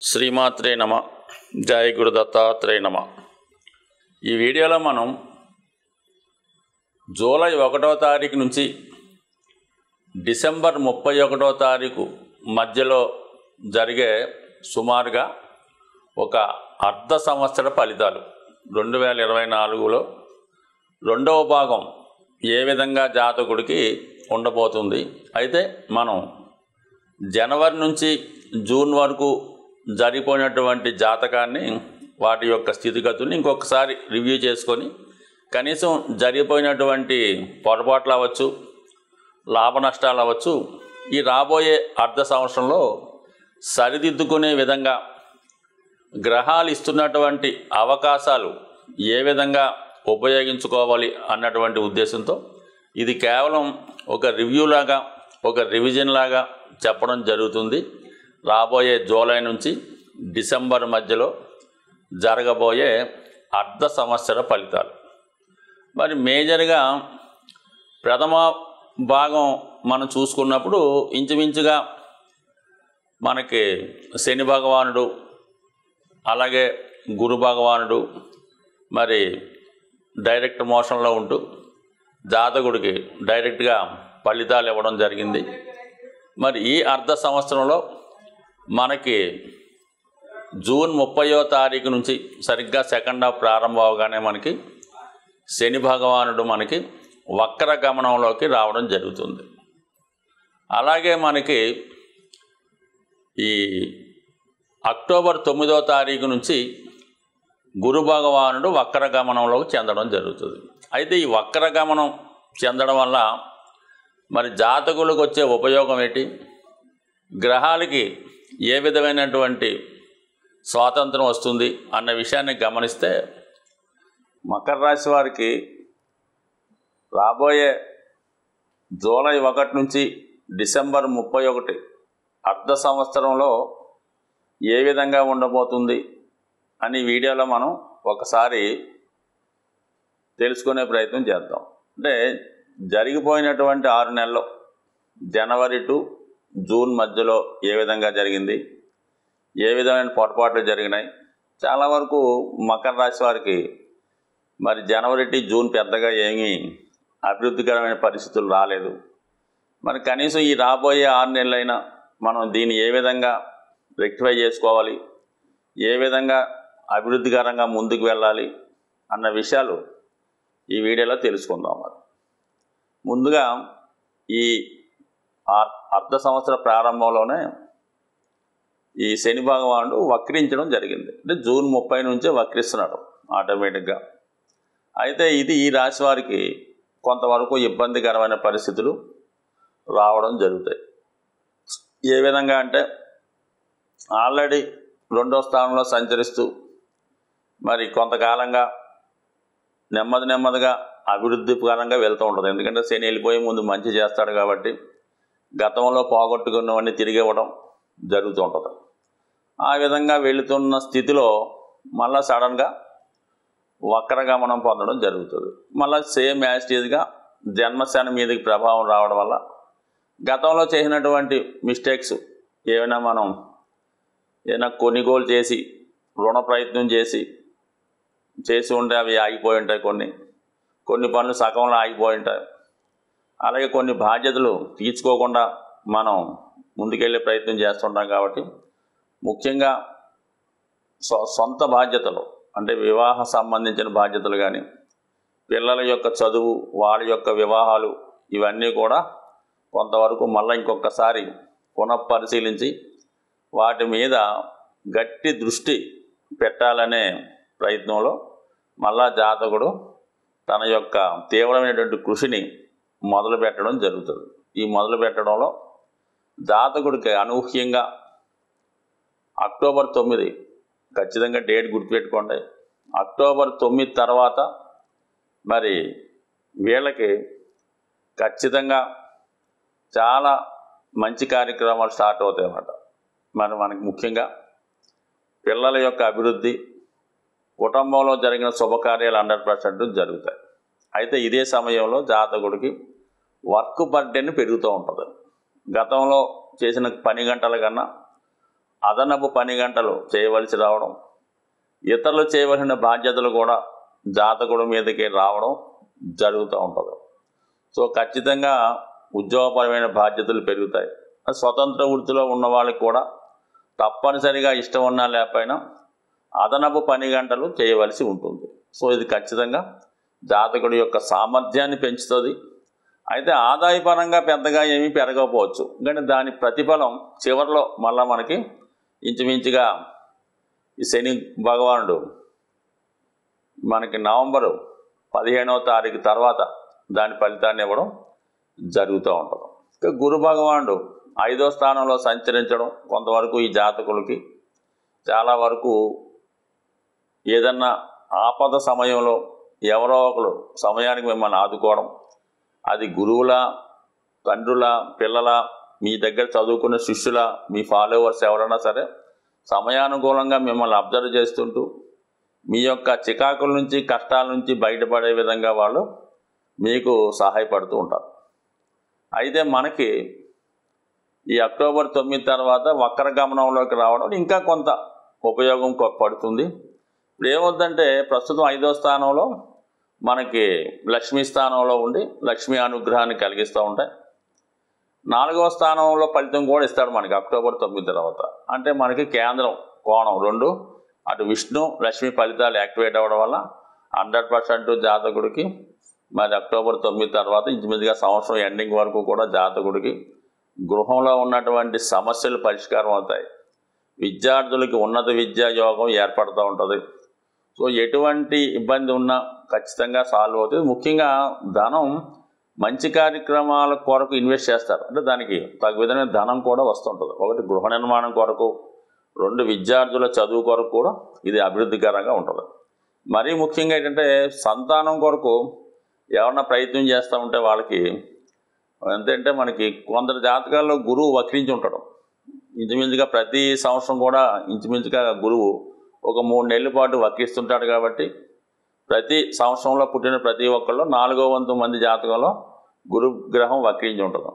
శ్రీమాత్రే నమ. జయ గురు దత్తాత్రేయ నమ. ఈ వీడియోలో మనం జూలై 1వ తారీఖు నుంచి డిసెంబర్ 31వ తారీఖు మధ్యలో జరిగే సుమారుగా ఒక అర్ధ సంవత్సర ఫలితాలు 2024లో రెండవ భాగం ఏ విధంగా జాతకుడికి ఉండబోతుంది. అయితే మనం జనవరి నుంచి జూన్ వరకు జరిగిపోయినటువంటి జాతకాన్ని వాటి యొక్క స్థితిగతుల్ని ఇంకొకసారి రివ్యూ చేసుకొని కనీసం జరిగిపోయినటువంటి పొరపాట్లు అవ్వచ్చు, లాభ నష్టాలు అవ్వచ్చు, ఈ రాబోయే అర్ధ సంవత్సరంలో సరిదిద్దుకునే విధంగా గ్రహాలు ఇస్తున్నటువంటి అవకాశాలు ఏ విధంగా ఉపయోగించుకోవాలి అన్నటువంటి ఉద్దేశంతో ఇది కేవలం ఒక రివ్యూ లాగా, ఒక రివిజన్ లాగా చెప్పడం జరుగుతుంది. రాబోయే జూలై నుంచి డిసెంబర్ మధ్యలో జరగబోయే అర్ధ సంవత్సర ఫలితాలు. మరి మేజర్గా ప్రథమ భాగం మనం చూసుకున్నప్పుడు ఇంచుమించుగా మనకి శని భగవానుడు, అలాగే గురు భగవానుడు మరి డైరెక్ట్ మోషన్లో ఉంటూ జాతకుడికి డైరెక్ట్గా ఫలితాలు ఇవ్వడం జరిగింది. మరి ఈ అర్ధ సంవత్సరంలో మనకి జూన్ 30వ తారీఖు నుంచి సరిగ్గా సెకండ్ హాఫ్ ప్రారంభం అవగానే మనకి శని భగవానుడు మనకి వక్ర గమనంలోకి రావడం జరుగుతుంది. అలాగే మనకి ఈ అక్టోబర్ 9వ తారీఖు నుంచి గురు భగవానుడు వక్ర గమనంలోకి చెందడం జరుగుతుంది. అయితే ఈ వక్ర గమనం చెందడం వల్ల మరి జాతకులకు వచ్చే ఉపయోగం ఏంటి, గ్రహాలకి ఏ విధమైనటువంటి స్వాతంత్రం వస్తుంది అన్న విషయాన్ని గమనిస్తే మకర రాశి వారికి రాబోయే జూలై 1 నుంచి డిసెంబర్ 31 అర్ధ సంవత్సరంలో ఏ విధంగా ఉండబోతుంది అని వీడియోలో మనం ఒకసారి తెలుసుకునే ప్రయత్నం చేద్దాం. అంటే జరిగిపోయినటువంటి 6 నెలలు జనవరి టు జూన్ మధ్యలో ఏ విధంగా జరిగింది, ఏ విధమైన పొరపాట్లు జరిగినాయి. చాలా వరకు మకర రాశి వారికి మరి జనవరి టు జూన్ పెద్దగా ఏమీ అభివృద్ధికరమైన పరిస్థితులు రాలేదు. మరి కనీసం ఈ రాబోయే 6 నెలలైనా మనం దీన్ని ఏ విధంగా రెక్టిఫై చేసుకోవాలి, ఏ విధంగా అభివృద్ధికరంగా ముందుకు వెళ్ళాలి అన్న విషయాలు ఈ వీడియోలో తెలుసుకుందాం. మరి ముందుగా ఈ అర్ధ సంవత్సర ప్రారంభంలోనే ఈ శని భగవానుడు వక్రించడం జరిగింది. అంటే జూన్ 30 నుంచే వక్రిస్తున్నాడు ఆటోమేటిక్గా. అయితే ఇది ఈ రాశి వారికి కొంతవరకు ఇబ్బందికరమైన పరిస్థితులు రావడం జరుగుతాయి. ఏ విధంగా అంటే ఆల్రెడీ 2వ స్థానంలో సంచరిస్తూ మరి కొంతకాలంగా నెమ్మదిగా అభివృద్ధి పరంగా వెళ్తూ ఉంటుంది. ఎందుకంటే శని వెళ్ళిపోయే ముందు మంచి చేస్తాడు కాబట్టి గతంలో పోగొట్టుకున్నవన్నీ తిరిగి ఇవ్వడం జరుగుతూ ఉంటుంది. ఆ విధంగా వెళుతున్న స్థితిలో మళ్ళీ సడన్గా వక్రగమనం పొందడం జరుగుతుంది. మళ్ళీ సేమ్ యాస్టీజ్గా జన్మశని మీదకి ప్రభావం రావడం వల్ల గతంలో చేసినటువంటి మిస్టేక్స్ ఏమైనా మనం ఏదైనా కొనుగోలు చేసి రుణ ప్రయత్నం చేసి ఉంటే అవి ఆగిపోయి ఉంటాయి. కొన్ని పనులు సగంలో ఆగిపోయి ఉంటాయి. అలాగే కొన్ని బాధ్యతలు తీర్చుకోకుండా మనం ముందుకెళ్ళే ప్రయత్నం చేస్తుంటాం. కాబట్టి ముఖ్యంగా సొంత బాధ్యతలు అంటే వివాహ సంబంధించిన బాధ్యతలు కానీ, పిల్లల యొక్క చదువు, వాళ్ళ యొక్క వివాహాలు, ఇవన్నీ కూడా కొంతవరకు మళ్ళీ ఇంకొకసారి పునఃపరిశీలించి వాటి మీద గట్టి దృష్టి పెట్టాలనే ప్రయత్నంలో మళ్ళా జాతకుడు తన యొక్క తీవ్రమైనటువంటి కృషిని మొదలు పెట్టడం జరుగుతుంది. ఈ మొదలు పెట్టడంలో జాతకుడికి అనూహ్యంగా అక్టోబర్ 9, ఖచ్చితంగా డేట్ గుర్తుపెట్టుకోండి, అక్టోబర్ 9 తర్వాత మరి వీళ్ళకి ఖచ్చితంగా చాలా మంచి కార్యక్రమాలు స్టార్ట్ అవుతాయి అన్నమాట. మరి మనకి ముఖ్యంగా పిల్లల యొక్క అభివృద్ధి, కుటుంబంలో జరిగిన శుభకార్యాలు 100% జరుగుతాయి. అయితే ఇదే సమయంలో జాతకుడికి వర్క్ బర్డెన్ పెరుగుతూ ఉంటుంది. గతంలో చేసిన పని గంటల కన్నా అదనపు పని గంటలు చేయవలసి రావడం, ఇతరులు చేయవలసిన బాధ్యతలు కూడా జాతకుడి మీదకి రావడం జరుగుతూ ఉంటుంది. సో ఖచ్చితంగా ఉద్యోగపరమైన బాధ్యతలు పెరుగుతాయి. స్వతంత్ర వృత్తిలో ఉన్న వాళ్ళకి కూడా తప్పనిసరిగా ఇష్టం ఉన్నా లేకపోయినా అదనపు పని గంటలు చేయవలసి ఉంటుంది. సో ఇది ఖచ్చితంగా జాతకుడి యొక్క సామర్థ్యాన్ని పెంచుతుంది. అయితే ఆదాయపరంగా పెద్దగా ఏమీ పెరగకపోవచ్చు, కానీ దాని ప్రతిఫలం చివరిలో మళ్ళీ మనకి ఇంచుమించుగా ఈ శని భగవానుడు మనకి నవంబరు 15వ తారీఖు తర్వాత దాని ఫలితాన్ని ఇవ్వడం జరుగుతూ ఉంటుంది. ఇక గురు భగవానుడు 5వ స్థానంలో సంచరించడం కొంతవరకు ఈ జాతకులకి చాలా వరకు ఏదన్నా ఆపద సమయంలో ఎవరో ఒకరు సమయానికి మిమ్మల్ని ఆదుకోవడం, అది గురువుల, తండ్రుల, పిల్లల, మీ దగ్గర చదువుకునే శిష్యుల, మీ ఫాలోవర్స్ ఎవరైనా సరే సమయానుకూలంగా మిమ్మల్ని అబ్జర్వ్ చేస్తుంటూ మీ యొక్క చికాకుల నుంచి, కష్టాల నుంచి బయటపడే విధంగా వాళ్ళు మీకు సహాయపడుతూ ఉంటారు. అయితే మనకి ఈ అక్టోబర్ 9 తర్వాత వక్ర గమనంలోకి రావడం ఇంకా కొంత ఉపయోగం పడుతుంది. ఇప్పుడు ఏమవుతుందంటే ప్రస్తుతం 5వ స్థానంలో మనకి లక్ష్మీ స్థానంలో ఉండి లక్ష్మీ అనుగ్రహాన్ని కలిగిస్తూ ఉంటాయి. 4వ స్థానంలో ఫలితం కూడా ఇస్తాడు మనకి అక్టోబర్ 9 తర్వాత. అంటే మనకి కేంద్రం కోణం రెండు, అటు విష్ణు లక్ష్మీ ఫలితాలు యాక్టివేట్ అవ్వడం వల్ల 100% జాతకుడికి మరి అక్టోబర్ 9 తర్వాత ఇంచుమించుగా సంవత్సరం ఎండింగ్ వరకు కూడా జాతకుడికి గృహంలో ఉన్నటువంటి సమస్యలు పరిష్కారం అవుతాయి. విద్యార్థులకి ఉన్నత విద్యా యోగం ఏర్పడుతూ ఉంటుంది. సో ఎటువంటి ఇబ్బంది ఉన్నా ఖచ్చితంగా సాల్వ్ అవుతుంది. ముఖ్యంగా ధనం మంచి కార్యక్రమాల కొరకు ఇన్వెస్ట్ చేస్తారు, అంటే దానికి తగు విధమైన ధనం కూడా వస్తుంటుంది. ఒకటి గృహ నిర్మాణం కొరకు, 2 విద్యార్థుల చదువు కొరకు కూడా ఇది అభివృద్ధికరంగా ఉంటుంది. మరీ ముఖ్యంగా ఏంటంటే సంతానం కొరకు ఎవరన్నా ప్రయత్నం చేస్తూ ఉంటే వాళ్ళకి ఎంతంటే మనకి కొందరు జాతకాల్లో గురువు వక్రించి ఉంటాడు. ఇంచుమించుగా ప్రతి సంవత్సరం కూడా ఇంచుమించుగా గురువు ఒక 3 నెలల పాటు వక్రిస్తుంటాడు. కాబట్టి ప్రతి సంవత్సరంలో పుట్టిన ప్రతి ఒక్కళ్ళు 4వ వంతు మంది జాతకంలో గురుగ్రహం వక్రించి ఉంటుంది.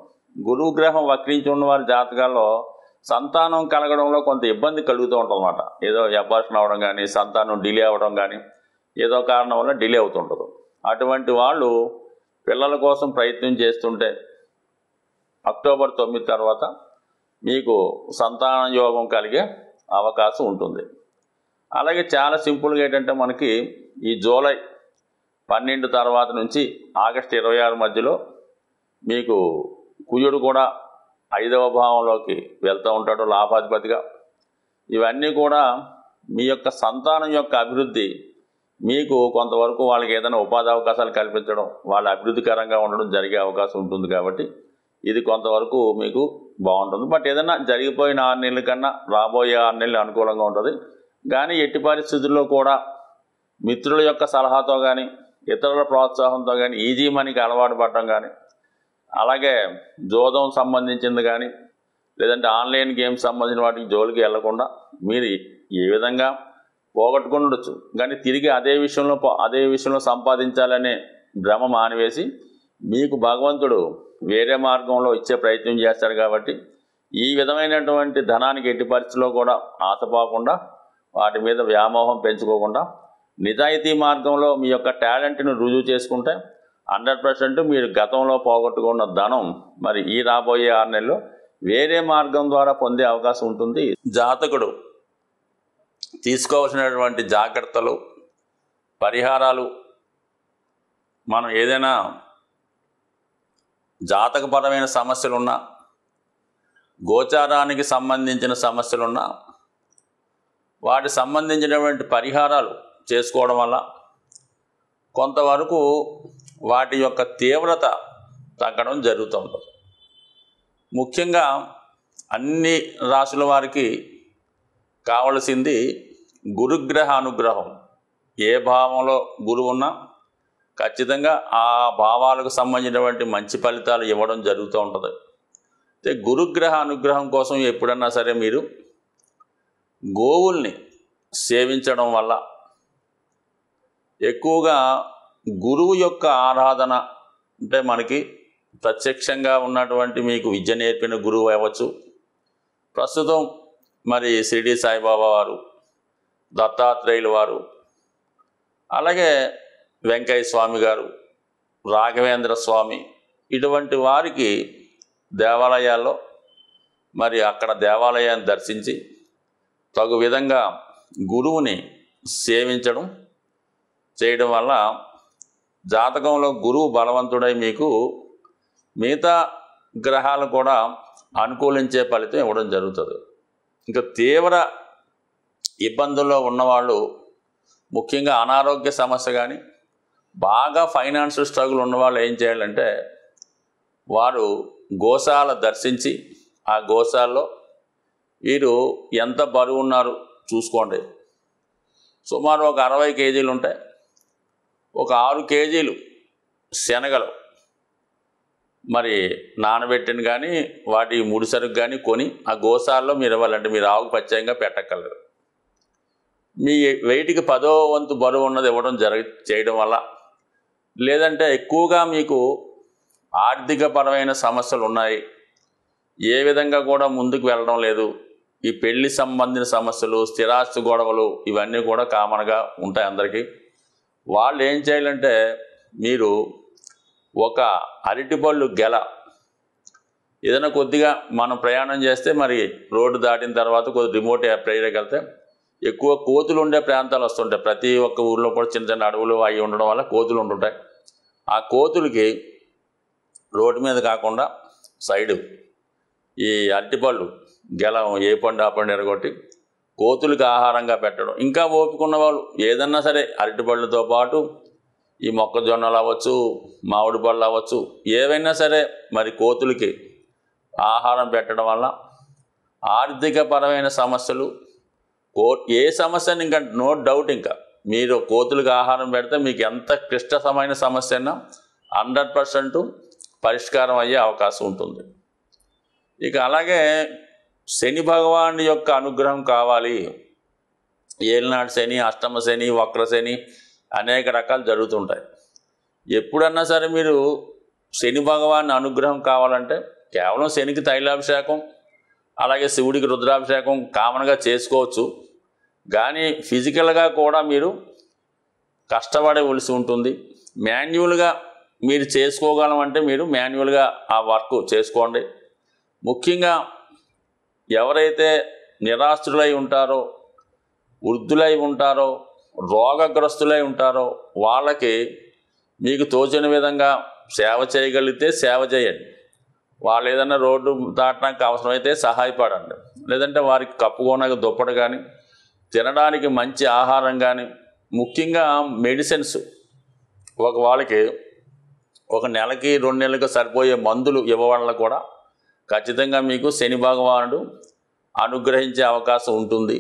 గురుగ్రహం వక్రించి ఉన్న వారి జాతకాల్లో సంతానం కలగడంలో కొంత ఇబ్బంది కలుగుతూ ఉంటుంది అన్నమాట. ఏదో అబార్షన్ అవ్వడం కానీ, సంతానం డిలే అవ్వడం కానీ, ఏదో కారణం వల్ల డిలే అవుతుంటుంది. అటువంటి వాళ్ళు పిల్లల కోసం ప్రయత్నం చేస్తుంటే అక్టోబర్ 9 తర్వాత మీకు సంతాన యోగం కలిగే అవకాశం ఉంటుంది. అలాగే చాలా సింపుల్గా ఏంటంటే మనకి ఈ జూలై 12 తర్వాత నుంచి ఆగస్టు 26 మధ్యలో మీకు కుజుడు కూడా 5వ భావంలోకి వెళ్తూ ఉంటాడు లాభాధిపతిగా. ఇవన్నీ కూడా మీ యొక్క సంతానం యొక్క అభివృద్ధి, మీకు కొంతవరకు వాళ్ళకి ఏదైనా ఉపాధి అవకాశాలు కల్పించడం, వాళ్ళ అభివృద్ధికరంగా ఉండడం జరిగే అవకాశం ఉంటుంది. కాబట్టి ఇది కొంతవరకు మీకు బాగుంటుంది. బట్ ఏదైనా జరిగిపోయిన 6 నెలల కన్నా రాబోయే 6 నెలలు అనుకూలంగా ఉంటుంది. కానీ ఎట్టి పరిస్థితుల్లో కూడా మిత్రుల యొక్క సలహాతో కానీ, ఇతరుల ప్రోత్సాహంతో కానీ, ఈజీ మనీకి అలవాటు పడడం కానీ, అలాగే జోదం సంబంధించింది కానీ, లేదంటే ఆన్లైన్ గేమ్స్ సంబంధించిన వాటికి జోలికి వెళ్లకుండా మీరు ఏ విధంగా పోగొట్టుకుని ఉండొచ్చు, కానీ తిరిగి అదే విషయంలో సంపాదించాలనే భ్రమ మానివేసి మీకు భగవంతుడు వేరే మార్గంలో ఇచ్చే ప్రయత్నం చేస్తాడు. కాబట్టి ఈ విధమైనటువంటి ధనానికి ఎట్టి పరిస్థితుల్లో కూడా ఆశపోకుండా, వాటి మీద వ్యామోహం పెంచుకోకుండా నిజాయితీ మార్గంలో మీ యొక్క టాలెంట్ను రుజువు చేసుకుంటే 100% మీరు గతంలో పోగొట్టుకున్న ధనం మరి ఈ రాబోయే 6 నెలల్లో వేరే మార్గం ద్వారా పొందే అవకాశం ఉంటుంది. జాతకుడు తీసుకోవాల్సినటువంటి జాగ్రత్తలు, పరిహారాలు, మనం ఏదైనా జాతకపరమైన సమస్యలున్నా, గోచారానికి సంబంధించిన సమస్యలున్నా వాటికి సంబంధించినటువంటి పరిహారాలు చేసుకోవడం వల్ల కొంతవరకు వాటి యొక్క తీవ్రత తగ్గడం జరుగుతుంది. ముఖ్యంగా అన్ని రాశుల వారికి కావలసింది గురుగ్రహ అనుగ్రహం. ఏ భావంలో గురువు ఉన్నా ఖచ్చితంగా ఆ భావాలకు సంబంధించినటువంటి మంచి ఫలితాలు ఇవ్వడం జరుగుతూ ఉంటుంది. అయితే గురుగ్రహ అనుగ్రహం కోసం ఎప్పుడన్నా సరే మీరు గోవుల్ని సేవించడం వల్ల, ఎక్కువగా గురువు యొక్క ఆరాధన, అంటే మనకి ప్రత్యక్షంగా ఉన్నటువంటి మీకు విద్య నేర్పిన గురువు అవ్వచ్చు, ప్రస్తుతం మరి షిరిడి సాయిబాబా వారు, దత్తాత్రేయులు వారు, అలాగే వెంకయ్య స్వామి గారు, రాఘవేంద్ర స్వామి, ఇటువంటి వారికి దేవాలయాల్లో మరి అక్కడ దేవాలయాన్ని దర్శించి తగు విధంగా గురువుని సేవించడం చేయడం వల్ల జాతకంలో గురువు బలవంతుడై మీకు మిగతా గ్రహాలు కూడా అనుకూలించే ఫలితం ఇవ్వడం జరుగుతుంది. ఇంకా తీవ్ర ఇబ్బందుల్లో ఉన్నవాళ్ళు, ముఖ్యంగా అనారోగ్య సమస్య కానీ బాగా ఫైనాన్షియల్ స్ట్రగుల్ ఉన్నవాళ్ళు ఏం చేయాలంటే వారు గోశాల దర్శించి ఆ గోశాలలో వీరు ఎంత బరువు ఉన్నారు చూసుకోండి. సుమారు ఒక 60 కేజీలు ఉంటాయి. ఒక 6 కేజీలు శనగలు మరి నానబెట్టిన కానీ వాటి ముడిసరుకు కానీ కొని ఆ గోశాలలో మీరు ఇవ్వాలంటే మీరు ఆవుకు ప్రత్యేకంగా పెట్టక్కర్లేదు. మీ వెయిట్కి 10వ వంతు బరువు ఉన్నది ఇవ్వడం చేయడం వల్ల, లేదంటే ఎక్కువగా మీకు ఆర్థికపరమైన సమస్యలు ఉన్నాయి, ఏ విధంగా కూడా ముందుకు వెళ్ళడం లేదు, ఈ పెళ్లి సంబంధించిన సమస్యలు, స్థిరాస్తి గొడవలు ఇవన్నీ కూడా కామన్గా ఉంటాయి అందరికీ. వాళ్ళు ఏం చేయాలంటే మీరు ఒక అరటిపళ్ళు గెల ఏదైనా కొద్దిగా మనం ప్రయాణం చేస్తే మరి రోడ్డు దాటిన తర్వాత కొద్ది రిమోట్ ఏరియాకి వెళ్తే ఎక్కువ కోతులు ఉండే ప్రాంతాలు వస్తుంటాయి. ప్రతి ఒక్క ఊర్లో కూడా చిన్న చిన్న అడవులు అవి ఉండడం వల్ల కోతులు ఉంటుంటాయి. ఆ కోతులకి రోడ్డు మీద కాకుండా సైడు ఈ అరటిపళ్ళు గెలం ఏ పండు ఆ పండు ఎరగొట్టి కోతులకు ఆహారంగా పెట్టడం. ఇంకా ఓపిక ఉన్న వాళ్ళు ఏదన్నా సరే అరటిపళ్ళతో పాటు ఈ మొక్కజొన్నలు అవ్వచ్చు, మామిడి పళ్ళు అవ్వచ్చు, ఏవైనా సరే మరి కోతులకి ఆహారం పెట్టడం వల్ల ఆర్థికపరమైన సమస్యలు ఏ సమస్యని ఇంకా నో డౌట్ ఇంకా మీరు కోతులకు ఆహారం పెడితే మీకు ఎంత క్లిష్టమైన సమస్య అయినా 100% పరిష్కారం అయ్యే అవకాశం ఉంటుంది. ఇక అలాగే శని భగవాను యొక్క అనుగ్రహం కావాలి. ఏలినాడు శని, అష్టమ శని, వక్ర శని అనేక రకాలు జరుగుతుంటాయి. ఎప్పుడన్నా సరే మీరు శని భగవాన్ అనుగ్రహం కావాలంటే కేవలం శనికి తైలాభిషేకం, అలాగే శివుడికి రుద్రాభిషేకం కామన్గా చేసుకోవచ్చు. కానీ ఫిజికల్గా కూడా మీరు కష్టపడవలసి ఉంటుంది. మాన్యువల్గా మీరు చేసుకోగలమంటే మీరు మాన్యువల్గా ఆ వర్క్ చేసుకోండి. ముఖ్యంగా ఎవరైతే నిరాశ్రులై ఉంటారో, వృద్ధులై ఉంటారో, రోగగ్రస్తులై ఉంటారో వాళ్ళకి మీకు తోచిన విధంగా సేవ చేయగలిగితే సేవ చేయండి. వాళ్ళు ఏదైనా రోడ్డు దాటడానికి అవసరమైతే సహాయపడండి. లేదంటే వారికి కప్పుకోనక దుప్పటి కానీ, తినడానికి మంచి ఆహారం కానీ, ముఖ్యంగా మెడిసిన్స్ వాళ్ళకి ఒక నెలకి 2 నెలలకు సరిపోయే మందులు ఇవ్వడం కూడా ఖచ్చితంగా మీకు శని భగవానుడు అనుగ్రహించే అవకాశం ఉంటుంది.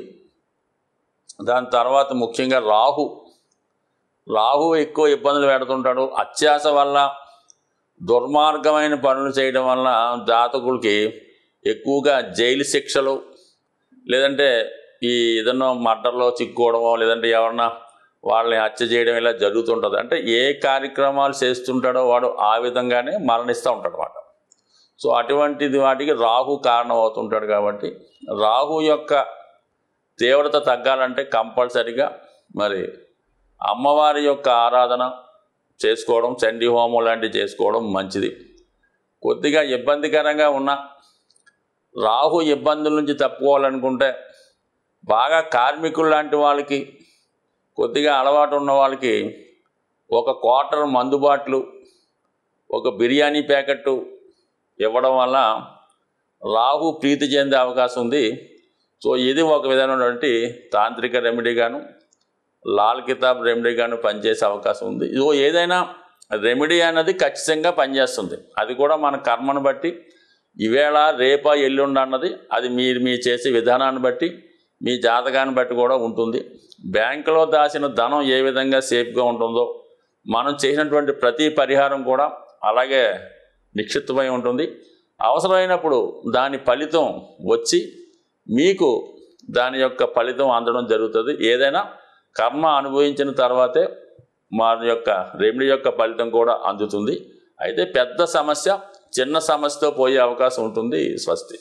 దాని తర్వాత ముఖ్యంగా రాహు ఎక్కువ ఇబ్బందులు పెడుతుంటాడు. అత్యాశ వల్ల, దుర్మార్గమైన పనులు చేయడం వల్ల జాతకులకి ఎక్కువగా జైలు శిక్షలు, లేదంటే ఈ ఏదన్నా మర్డర్లో చిక్కుకోవడమో, లేదంటే ఎవరన్నా వాళ్ళని హత్య చేయడం ఇలా జరుగుతుంటుంది. అంటే ఏ కార్యక్రమాలు చేస్తుంటాడో వాడు ఆ విధంగానే మరణిస్తూ ఉంటాడు అన్నమాట. సో అటువంటిది వాటికి రాహు కారణం అవుతుంటాడు. కాబట్టి రాహు యొక్క తీవ్రత తగ్గాలంటే కంపల్సరిగా మరి అమ్మవారి యొక్క ఆరాధన చేసుకోవడం, చండీ హోమం లాంటివి చేసుకోవడం మంచిది. కొద్దిగా ఇబ్బందికరంగా ఉన్న రాహు ఇబ్బందుల నుంచి తప్పుకోవాలనుకుంటే బాగా కార్మికులు లాంటి వాళ్ళకి, కొద్దిగా అలవాటు ఉన్న వాళ్ళకి ఒక క్వార్టర్ మందు బాటిల్, ఒక బిర్యానీ ప్యాకెట్టు ఇవ్వడం వల్ల రాహు ప్రీతి చెందే అవకాశం ఉంది. సో ఇది ఒక విధమైనటువంటి తాంత్రిక రెమెడీగాను, లాల్ కితాబ్ రెమెడీగాను పనిచేసే అవకాశం ఉంది. ఇదో ఏదైనా రెమెడీ అన్నది ఖచ్చితంగా పనిచేస్తుంది. అది కూడా మన కర్మను బట్టి, ఈవేళ రేపా ఎల్లుండి అన్నది అది మీ చేసే విధానాన్ని బట్టి, మీ జాతకాన్ని బట్టి కూడా ఉంటుంది. బ్యాంకులో దాచిన ధనం ఏ విధంగా సేఫ్గా ఉంటుందో మనం చేసినటువంటి ప్రతి పరిహారం కూడా అలాగే నిక్షిప్తమై ఉంటుంది. అవసరమైనప్పుడు దాని ఫలితం వచ్చి మీకు దాని యొక్క ఫలితం అందడం జరుగుతుంది. ఏదైనా కర్మ అనుభవించిన తర్వాతే మన యొక్క రెమెడీ యొక్క ఫలితం కూడా అందుతుంది. అయితే పెద్ద సమస్య చిన్న సమస్యతో పోయే అవకాశం ఉంటుంది. స్వస్తి.